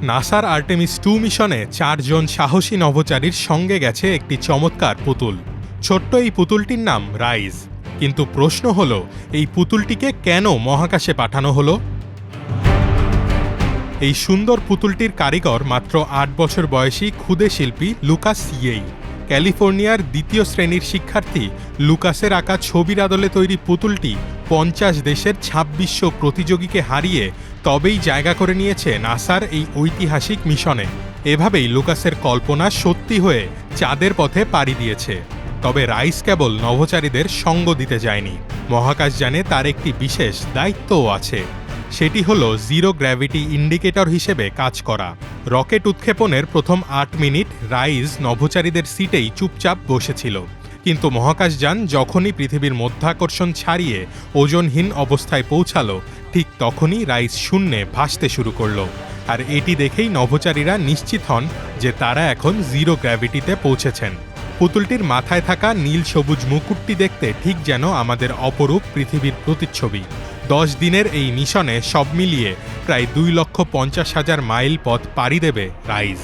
নাসার আর্টেমিস 2 মিশনে 4 জন সাহসী নভোচারীর সঙ্গে গেছে একটি চমৎকার পুতুল। ছোট্ট এই পুতুলটির নাম রাইজ। কিন্তু প্রশ্ন হলো, এই পুতুলটিকে কেন মহাকাশে পাঠানো হলো? এই সুন্দর পুতুলটির কারিগর মাত্র 8 বছর বয়সী ক্ষুদে শিল্পী লুকাস ইয়েই। ক্যালিফোর্নিয়ার 2য় শ্রেণীর শিক্ষার্থী লুকাসের আঁকা ছবির আদলে তৈরি পুতুলটি 50 দেশের 2600 প্রতিযোগীকে হারিয়ে তবেই জায়গা করে নিয়েছে নাসার এই ঐতিহাসিক মিশনে। এভাবেই লুকাসের কল্পনা সত্যি হয়ে চাঁদের পথে পাড়ি দিয়েছে। তবে রাইস কেবল নভোচারীদের সঙ্গ দিতে যায়নি, মহাকাশযানে তার একটি বিশেষ দায়িত্বও আছে। সেটি হলো জিরো গ্র্যাভিটি ইন্ডিকেটর হিসেবে কাজ করা। রকেট উৎক্ষেপণের প্রথম 8 মিনিট রাইজ নভোচারীদের সিটেই চুপচাপ বসেছিল। কিন্তু মহাকাশযান যখনই পৃথিবীর মধ্যাকর্ষণ ছাড়িয়ে ওজনহীন অবস্থায় পৌঁছালো, ঠিক তখনই রাইজ শূন্যে ভাসতে শুরু করলো। আর এটি দেখেই নভোচারীরা নিশ্চিত হন যে তারা এখন জিরো গ্র্যাভিটিতে পৌঁছেছেন। পুতুলটির মাথায় থাকা নীল সবুজ মুকুটটি দেখতে ঠিক যেন আমাদের অপরূপ পৃথিবীর প্রতিচ্ছবি। 10 দিনের এই মিশনে সব মিলিয়ে প্রায় 2,50,000 মাইল পথ পাড়ি দেবে রাইজ।